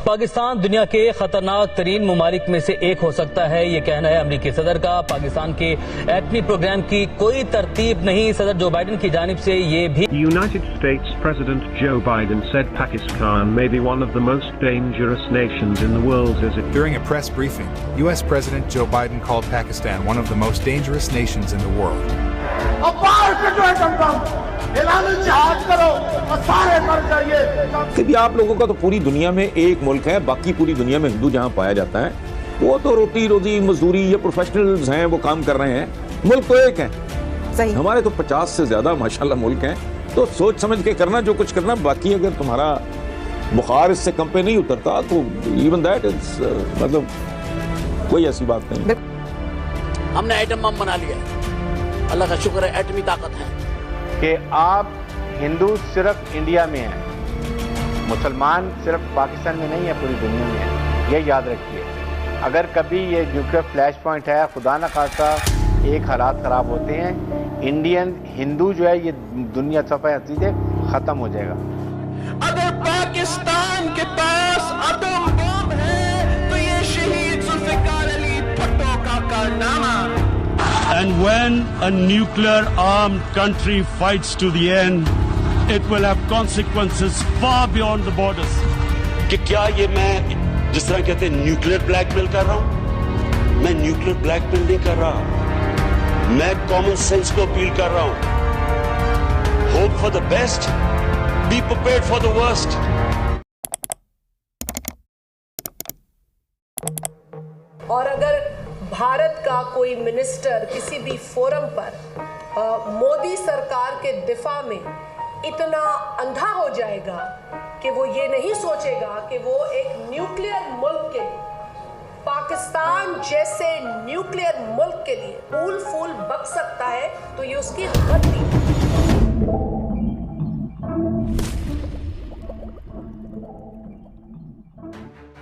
पाकिस्तान दुनिया के खतरनाक तरीन ममालिक में से एक हो सकता है, ये कहना है अमरीकी सदर का। पाकिस्तान के एटमी प्रोग्राम की कोई तरतीब नहीं। सदर जो बाइडन की जानिब से ये भी United States President Joe Biden said Pakistan may be one of the most dangerous nations in the world as it... During a press briefing, U.S. President Joe Biden called Pakistan one of the most dangerous nations in the world. कि भी आप लोगों का तो पूरी दुनिया में एक मुल्क है, बाकी पूरी दुनिया में हिंदू जहाँ पाया जाता है वो तो रोटी रोजी मजदूरी या प्रोफेशनल्स हैं, वो काम कर रहे हैं। मुल्क तो एक है। सही। हमारे तो 50 से ज्यादा माशाल्लाह मुल्क हैं, तो सोच समझ के करना जो कुछ करना। बाकी अगर तुम्हारा बुखार इससे कम पे नहीं उतरता तो इवन दैट इज मतलब कोई ऐसी बात नहीं। हमने एटम बम बना लिया, अल्लाह का शुक्र है एटमी ताकत है। कि आप हिंदू सिर्फ इंडिया में हैं, मुसलमान सिर्फ पाकिस्तान में नहीं है, पूरी दुनिया में है, ये याद रखिए। अगर कभी ये न्यूक्लियर फ्लैश पॉइंट है, खुदा न खास्ता एक हालात ख़राब होते हैं, इंडियन हिंदू जो है ये दुनिया सफ़े हसीदे ख़त्म हो जाएगा। अगर पाकिस्तान के पास एटम बम है तो ये शहीद जुल्फ़िकार अली भुट्टो का कारनामा। And when a nuclear-armed country fights to the end, it will have consequences far beyond the borders. कि क्या ये मैं जिस तरह कहते हैं न्यूक्लियर ब्लैकमेल कर रहा हूं? मैं न्यूक्लियर ब्लैकमेल नहीं कर रहा, मैं कॉमन सेंस को अपील कर रहा हूं। Hope for the best, be prepared for the worst. और अगर भारत का कोई मिनिस्टर किसी भी फोरम पर मोदी सरकार के दिफा में इतना अंधा हो जाएगा कि वो ये नहीं सोचेगा कि वो एक न्यूक्लियर मुल्क के लिए, पाकिस्तान जैसे न्यूक्लियर मुल्क के लिए फूल फूल बक सकता है, तो ये उसकी गलती है।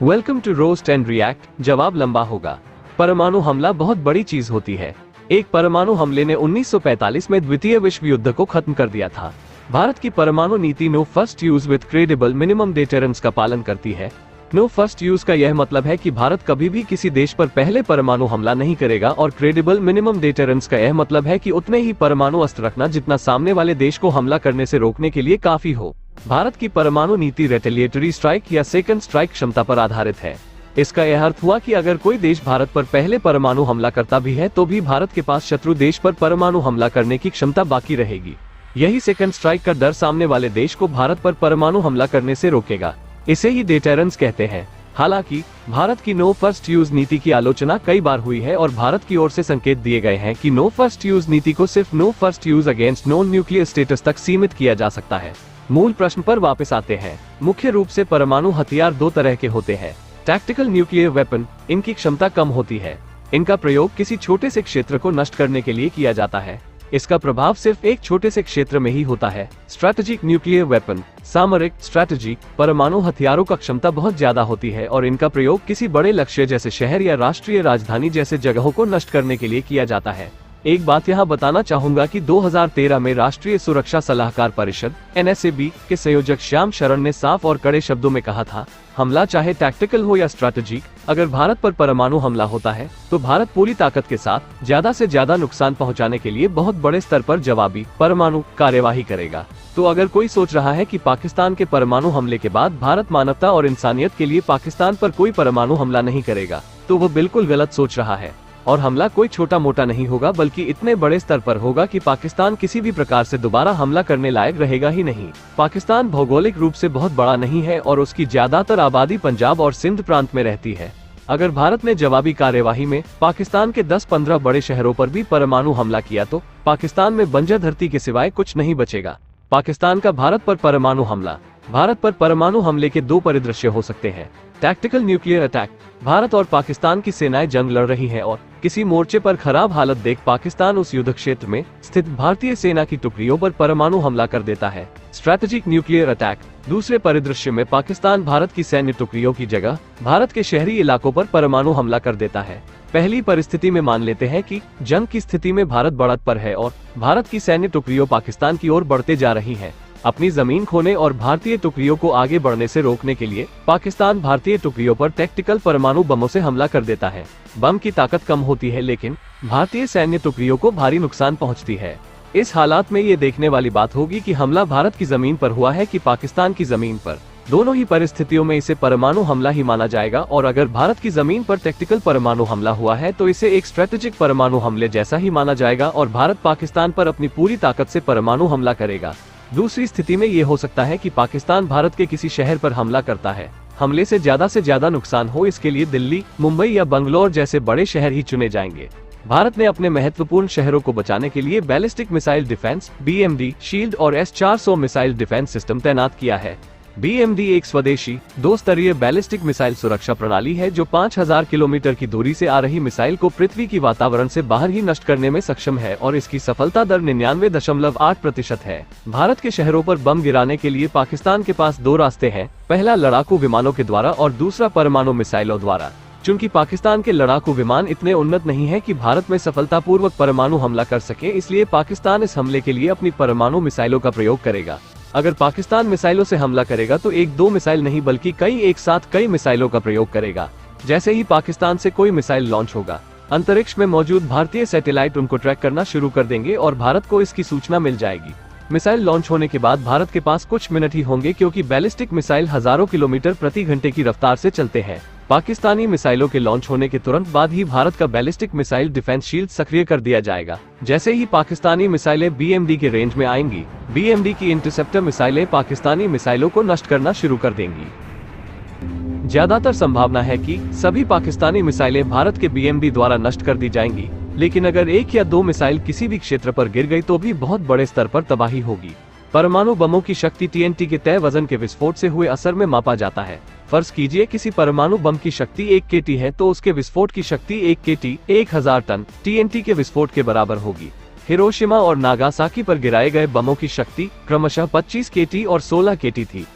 Welcome to roast and react. जवाब लंबा होगा। परमाणु हमला बहुत बड़ी चीज होती है। एक परमाणु हमले ने 1945 में द्वितीय विश्व युद्ध को खत्म कर दिया था। भारत की परमाणु नीति no first use with credible minimum deterrence का पालन करती है। नो फर्स्ट यूज का यह मतलब है कि भारत कभी भी किसी देश पर पहले परमाणु हमला नहीं करेगा, और क्रेडिबल मिनिमम डेटरेंस का यह मतलब है कि उतने ही परमाणु अस्त्र रखना जितना सामने वाले देश को हमला करने से रोकने के लिए काफी हो। भारत की परमाणु नीति रेटेलिएटरी स्ट्राइक या सेकंड स्ट्राइक क्षमता पर आधारित है। इसका यह अर्थ हुआ कि अगर कोई देश भारत पर पहले परमाणु हमला करता भी है तो भी भारत के पास शत्रु देश पर परमाणु हमला करने की क्षमता बाकी रहेगी। यही सेकंड स्ट्राइक का डर सामने वाले देश को भारत पर परमाणु हमला करने से रोकेगा। इसे ही डेटरेंस कहते हैं। हालांकि भारत की नो फर्स्ट यूज नीति की आलोचना कई बार हुई है और भारत की ओर से संकेत दिए गए हैं कि नो फर्स्ट यूज नीति को सिर्फ no first use against non nuclear status तक सीमित किया जा सकता है। मूल प्रश्न पर वापस आते हैं। मुख्य रूप से परमाणु हथियार दो तरह के होते हैं। टैक्टिकल न्यूक्लियर वेपन, इनकी क्षमता कम होती है। इनका प्रयोग किसी छोटे से क्षेत्र को नष्ट करने के लिए किया जाता है। इसका प्रभाव सिर्फ एक छोटे से क्षेत्र में ही होता है। स्ट्रैटेजिक न्यूक्लियर वेपन, सामरिक स्ट्रैटेजी, परमाणु हथियारों का क्षमता बहुत ज्यादा होती है और इनका प्रयोग किसी बड़े लक्ष्य जैसे शहर या राष्ट्रीय राजधानी जैसे जगहों को नष्ट करने के लिए किया जाता है। एक बात यहाँ बताना चाहूंगा कि 2013 में राष्ट्रीय सुरक्षा सलाहकार परिषद NSAB के संयोजक श्याम शरण ने साफ और कड़े शब्दों में कहा था, हमला चाहे टैक्टिकल हो या स्ट्रैटेजिक, अगर भारत पर परमाणु हमला होता है तो भारत पूरी ताकत के साथ ज्यादा से ज्यादा नुकसान पहुंचाने के लिए बहुत बड़े स्तर पर जवाबी परमाणु कार्यवाही करेगा। तो अगर कोई सोच रहा है कि पाकिस्तान के परमाणु हमले के बाद भारत मानवता और इंसानियत के लिए पाकिस्तान पर कोई परमाणु हमला नहीं करेगा, तो वह बिल्कुल गलत सोच रहा है। और हमला कोई छोटा मोटा नहीं होगा, बल्कि इतने बड़े स्तर पर होगा कि पाकिस्तान किसी भी प्रकार से दोबारा हमला करने लायक रहेगा ही नहीं। पाकिस्तान भौगोलिक रूप से बहुत बड़ा नहीं है और उसकी ज्यादातर आबादी पंजाब और सिंध प्रांत में रहती है। अगर भारत ने जवाबी कार्यवाही में पाकिस्तान के 10-15 बड़े शहरों पर भी परमाणु हमला किया तो पाकिस्तान में बंजर धरती के सिवाय कुछ नहीं बचेगा। पाकिस्तान का भारत पर परमाणु हमला। भारत पर परमाणु हमले के दो परिदृश्य हो सकते हैं। टैक्टिकल न्यूक्लियर अटैक, भारत और पाकिस्तान की सेनाएं जंग लड़ रही हैं और किसी मोर्चे पर खराब हालत देख पाकिस्तान उस युद्ध क्षेत्र में स्थित भारतीय सेना की टुकड़ियों पर परमाणु हमला कर देता है। स्ट्रैटेजिक न्यूक्लियर अटैक, दूसरे परिदृश्य में पाकिस्तान भारत की सैन्य टुकड़ियों की जगह भारत के शहरी इलाकों पर परमाणु हमला कर देता है। पहली परिस्थिति में मान लेते हैं कि जंग की स्थिति में भारत बढ़त पर है और भारत की सैन्य टुकड़ियों पाकिस्तान की ओर बढ़ते जा रही हैं। अपनी जमीन खोने और भारतीय टुकड़ियों को आगे बढ़ने से रोकने के लिए पाकिस्तान भारतीय टुकड़ियों पर टैक्टिकल परमाणु बमों से हमला कर देता है। बम की ताकत कम होती है लेकिन भारतीय सैन्य टुकड़ियों को भारी नुकसान पहुंचती है। इस हालात में ये देखने वाली बात होगी कि हमला भारत की जमीन पर हुआ है कि पाकिस्तान की जमीन पर। दोनों ही परिस्थितियों में इसे परमाणु हमला ही माना जाएगा और अगर भारत की जमीन पर टैक्टिकल परमाणु हमला हुआ है तो इसे एक स्ट्रेटेजिक परमाणु हमले जैसा ही माना जाएगा और भारत पाकिस्तान पर अपनी पूरी ताकत से परमाणु हमला करेगा। दूसरी स्थिति में ये हो सकता है कि पाकिस्तान भारत के किसी शहर पर हमला करता है। हमले से ज्यादा नुकसान हो इसके लिए दिल्ली, मुंबई या बंगलौर जैसे बड़े शहर ही चुने जाएंगे। भारत ने अपने महत्वपूर्ण शहरों को बचाने के लिए ballistic missile defence BMD shield और S-400 मिसाइल डिफेंस सिस्टम तैनात किया है। BMD एक स्वदेशी 2-स्तरीय बैलिस्टिक मिसाइल सुरक्षा प्रणाली है जो 5000 किलोमीटर की दूरी से आ रही मिसाइल को पृथ्वी की वातावरण से बाहर ही नष्ट करने में सक्षम है और इसकी सफलता दर 99.8% है। भारत के शहरों पर बम गिराने के लिए पाकिस्तान के पास 2 रास्ते हैं, पहला लड़ाकू विमानों के द्वारा और दूसरा परमाणु मिसाइलों द्वारा। चूंकि पाकिस्तान के लड़ाकू विमान इतने उन्नत नहीं है कि भारत में सफलतापूर्वक परमाणु हमला कर सके, इसलिए पाकिस्तान इस हमले के लिए अपनी परमाणु मिसाइलों का प्रयोग करेगा। अगर पाकिस्तान मिसाइलों से हमला करेगा तो 1-2 मिसाइल नहीं बल्कि एक साथ कई मिसाइलों का प्रयोग करेगा। जैसे ही पाकिस्तान से कोई मिसाइल लॉन्च होगा, अंतरिक्ष में मौजूद भारतीय सैटेलाइट उनको ट्रैक करना शुरू कर देंगे और भारत को इसकी सूचना मिल जाएगी। मिसाइल लॉन्च होने के बाद भारत के पास कुछ मिनट ही होंगे क्योंकि बैलिस्टिक मिसाइल हजारों किलोमीटर प्रति घंटे की रफ्तार से चलते हैं। पाकिस्तानी मिसाइलों के लॉन्च होने के तुरंत बाद ही भारत का बैलिस्टिक मिसाइल डिफेंस शील्ड सक्रिय कर दिया जाएगा। जैसे ही पाकिस्तानी मिसाइलें BMD के रेंज में आएंगी, BMD की इंटरसेप्टर मिसाइलें पाकिस्तानी मिसाइलों को नष्ट करना शुरू कर देंगी। ज्यादातर संभावना है कि सभी पाकिस्तानी मिसाइलें भारत के BMD द्वारा नष्ट कर दी जाएंगी, लेकिन अगर 1 या 2 मिसाइल किसी भी क्षेत्र पर गिर गई तो भी बहुत बड़े स्तर पर तबाही होगी। परमाणु बमों की शक्ति TNT के तय वजन के विस्फोट से हुए असर में मापा जाता है। फर्ज कीजिए किसी परमाणु बम की शक्ति 1 kT है तो उसके विस्फोट की शक्ति 1 kT 1000 टन TNT के विस्फोट के बराबर होगी। हिरोशिमा और नागासाकी पर गिराए गए बमों की शक्ति क्रमशः 25 kT और 16 kT थी।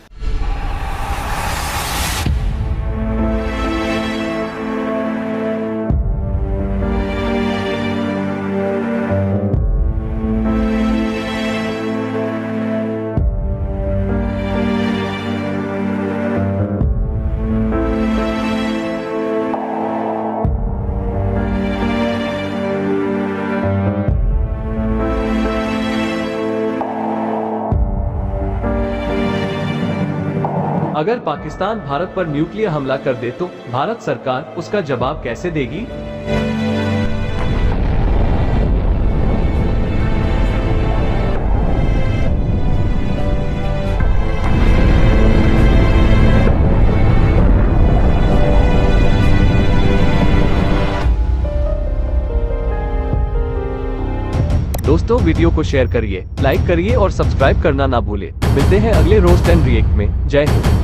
अगर पाकिस्तान भारत पर न्यूक्लियर हमला कर दे तो भारत सरकार उसका जवाब कैसे देगी? दोस्तों वीडियो को शेयर करिए, लाइक करिए और सब्सक्राइब करना ना भूले। मिलते हैं अगले रोस्ट एंड रिएक्ट में। जय हिंद।